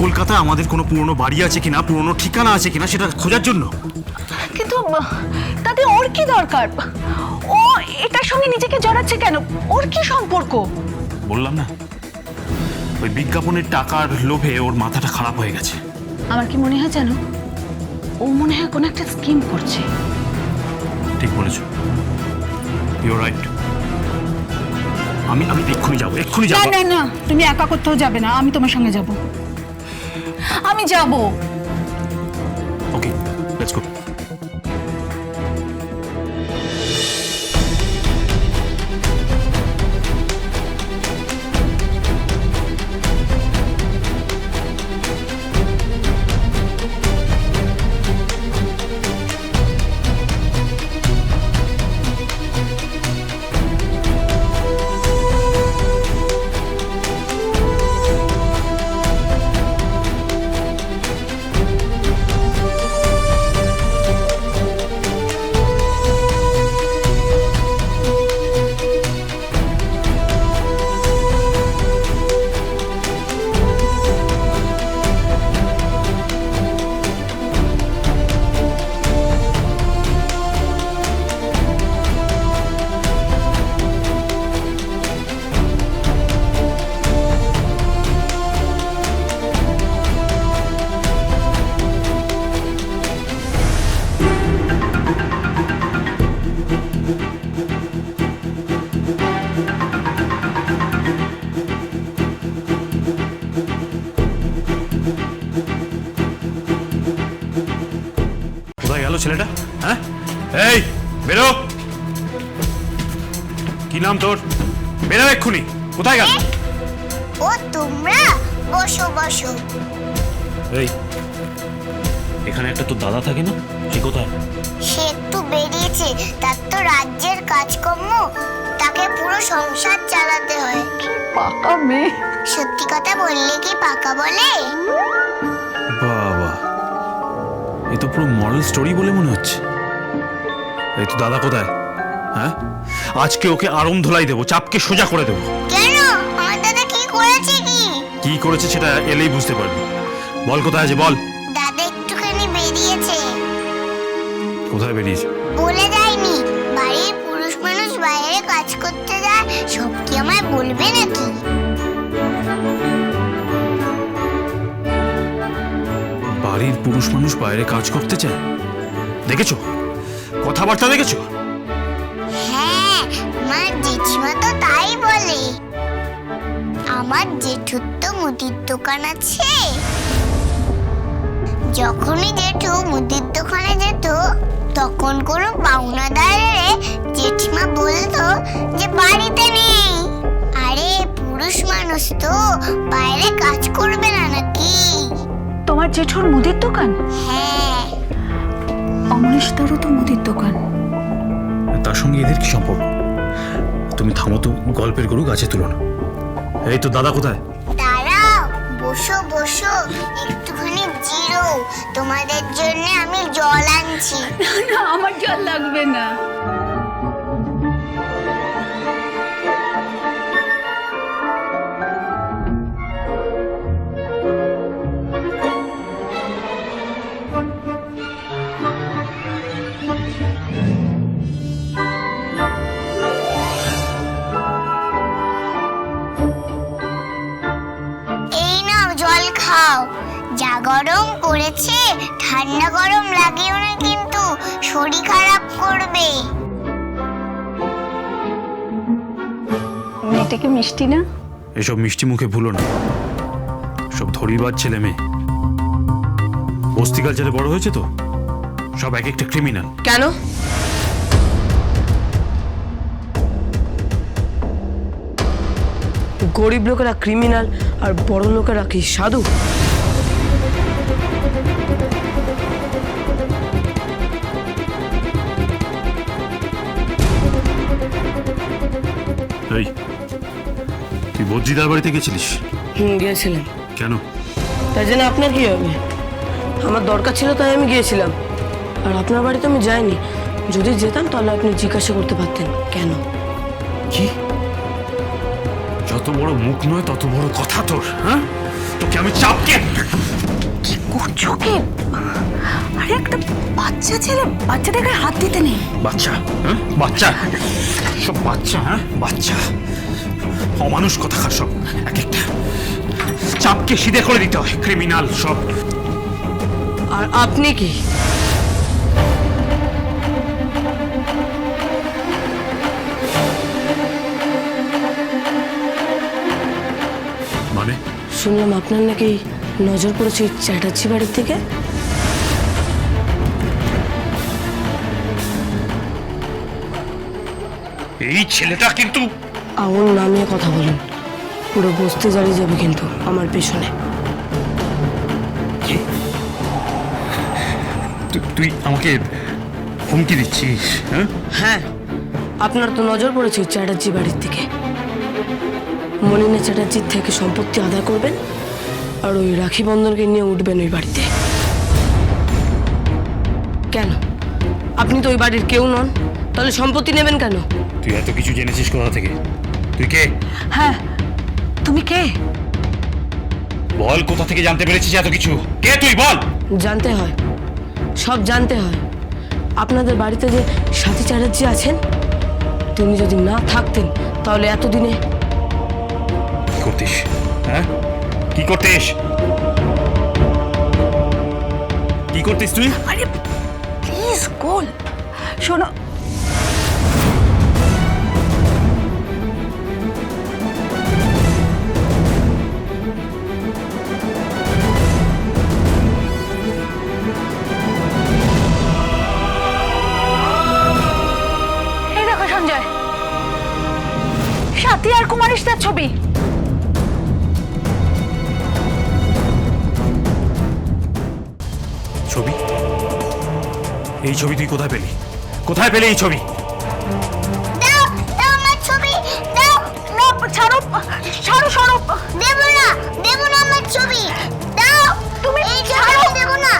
কলকাতায় আমাদের কোনো পুরনো বাড়ি আছে কিনা, পুরনো ঠিকানা আছে কিনা সেটা খোঁজার জন্য। কিন্তু তাতে ওর কি দরকার? ও এটার সঙ্গে নিজেকে জড়াচ্ছে কেন? ওর কি সম্পর্ক? বললাম না, ওই বিজ্ঞাপনের টাকার লোভে ওর মাথাটা খারাপ হয়ে গেছে। আমার কি মনে হয় জানো, ও মনে হয় কোনো একটা স্কিম করছে। ঠিক বলেছ, ইউ রাইট। আমি এক্ষুনি যাবো, এক্ষুনি না যাবো। না না, তুমি একা কোথাও যাবে না, আমি তোমার সঙ্গে যাব। আমি যাব। ওকে, লেটস গো। কোথায় গেল ছেলেটা? হ্যাঁ, এই বেরো। কি নাম তোর? বেরো এক্ষুনি। কোথায় গেল? ও তোমরা বসো বসো। এই, এখানে একটা তোর দাদা থাকে না, সে কোথায়? সে একটু বেরিয়েছে, তার তো রাজ্যের কাজকর্ম, তাকে পুরো সংসার চালাতে হয়। পাকা মেয়ে। সত্যি কথা বললে কি পাকা বলে? বাবা, এ তো পুরো মরাল স্টোরি বলে মনে হচ্ছে। এই তো দাদা কোথায়? হ্যাঁ, আজকে ওকে আরম ধোলাই দেবো, চাপকে সোজা করে দেবো। কেন? আমার দাদা কি করেছে? কি করেছে সেটা এলেই বুঝতে পারবি। বল কোথায় আছে, বল। দাদা একটুখানি বেরিয়েছে। কোথায় বেরিয়েছে? বলে যায়নি। বাড়ির পুরুষ মানুষ বাইরে কাজ করতে যায়, সব কি আমায় বলবে নাকি? বাড়ির পুরুষ মানুষ বাইরে কাজ করতে চায়? দেখেছো কথাবার্তা, দেখেছো? হ্যাঁ, আমার জেঠিমা তো তাই বলে। আমার জেঠুর তো মুদির দোকান আছে। যখনই জেঠু মুদির দোকানে যেত, তখন কোনো পাওনাদারে জেঠিমা বলতো যে বাড়িতে নেই। আরে পুরুষ মানুষ তো বাইরে কাজ করবে না নাকি? তোমার জেঠুর মুদির দোকান? হ্যাঁ। অমরেশদারও তো মুদির দোকান। তার সঙ্গে এদের কি সম্পর্ক? তুমি থামো তো, গল্পের গরু গাছে তুলো না। এই তো দাদা কোথায়? দাঁড়াও, বসো বসো, একটুখানি জিরো। তোমাদের জন্য আমি জল আনছি। না, আমার জল লাগবে না। এই নাও জল খাও। যা গরম পড়েছে, ঠান্ডা গরম লাগিও না কিন্তু, শরীর খারাপ করবে। মেয়েটাকে মিষ্টি না? এসব মিষ্টি মুখে ভুলো না, সব ধরিবার ছেলে মেয়ে, বস্তি কালচারে বড় হয়েছে তো, সব এক একটা ক্রিমিনাল। কেন? গরিব লোকেরা ক্রিমিনাল আর বড় লোকেরা কি সাধু? এই, তুই বদ্রিদার বাড়িতে গেছিলিস? গিয়েছিলাম। কেন? তাই জন্য আপনার কি হবে? আমার দরকার ছিল তাই আমি গিয়েছিলাম। আর আপনার বাড়িতে আমি যাইনি। যদি যেতাম তাহলে আপনি জিজ্ঞাসা করতে পারতেন কেন। কি? যত বড় মুখ নয় তত বড় কথা তোর। হ্যাঁ, তোকে আমি চাপকে আরে একটা বাচ্চা ছেলে, বাচ্চাটাকে হাত দিতে নেই। বাচ্চা, হ্যাঁ বাচ্চা, সব বাচ্চা, হ্যাঁ বাচ্চা, অমানুষ কথাকার সব এক একটা। চাপকে সিধে করে দিতে হয়, ক্রিমিনাল সব। আর আপনি কি? মানে শুনলাম আপনার নাকি নজর পড়েছে ওই চ্যাটার্জি বাড়ির থেকে। এই ছেলেটা কিন্তু আঙুল নামিয়ে কথা বলুন, পুরো বসতে জ্বালিয়ে যাবে কিন্তু আমার পেছনে। তুই আমাকে হুমকি দিচ্ছিস? হ্যাঁ হ্যাঁ, আপনার তো নজর পড়েছে ওই চ্যাটার্জি বাড়ির থেকে। মলিনা চ্যাটার্জির থেকে সম্পত্তি আদায় করবেন আর ওই রাখি বন্ধনকে নিয়ে উঠবেন ওই বাড়িতে। কেন? আপনি তো ওই বাড়ির কেউ নন, তাহলে সম্পত্তি নেবেন কেন? তুই এত কিছু জেনেছিস কোথা থেকে? তুই কে? হ্যাঁ, তুমি কে? বল, কোথা থেকে জানতে পেরেছিস এত কিছু? কে তুই বল? জানতে হয়, সব জানতে হয়। আপনাদের বাড়িতে যে সাথী চ্যাটার্জি আছেন, তিনি যদি না থাকতেন তাহলে এতদিনে কি করতিস? হ্যাঁ কি করতিস? কি করতিস তুই? আরে প্লিজ গোল, শোনো। এই দেখো সঞ্জয়, সাথী আর কুমারিশদার ছবি। ছবি? এই ছবি তুই কোথায় পেলি? কোথায় পেলি এই ছবি? দাও দাও আমার ছবি দাও। না, ছাড়ো ছাড়ো, সরো। দেবো না, দেবো না আমার ছবি দাও। তুমি এই ছবি আমি দেবো না,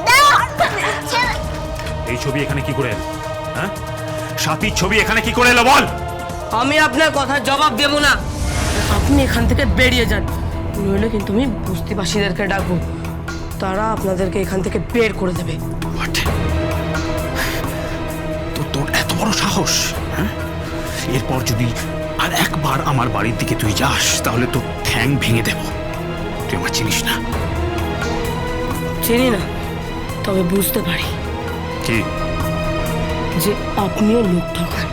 দাও। ছেড়ে- এই ছবি এখানে কি করে এলো? হ্যাঁ সাথীর ছবি এখানে কি করে এলো বল? আমি আপনার কথার জবাব দেব না। আপনি এখান থেকে বেরিয়ে যান, নইলে কিন্তু আমি বস্তিবাসীদেরকে ডাকবো, তারা আপনাদেরকে এখান থেকে বের করে দেবে। What? তোর এত বড় সাহস? হ্যাঁ এরপর যদি আর একবার আমার বাড়ির দিকে তুই যাস তাহলে তোর ঠ্যাং ভেঙে দেব। তুই আমার চিনিস না। চিনি না, তবে বুঝতে পারি কি? যে আপনিও লোক ঠকান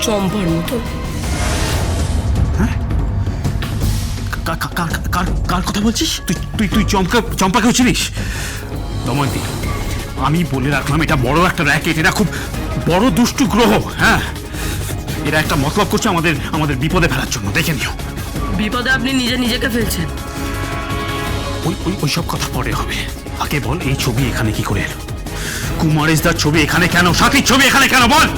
চম্পার মতো। কার কথা বলছিস তুই? তুই তুই চম্পাকেও চিনিস? দময়ন্তী, আমি বলে রাখলাম এটা বড় একটা র্যাকেট, এটা খুব বড় দুষ্টু গ্রহ। হ্যাঁ এরা একটা মতলব করছে আমাদের বিপদে ফেলার জন্য। দেখে নিও। বিপদে আপনি নিজেকে ফেলছেন। ওই সব কথা পরে হবে। আগে বল, এই ছবি এখানে কি করে এলো? কুমারেশদার ছবি এখানে কেন? সাথীর ছবি এখানে কেন বল?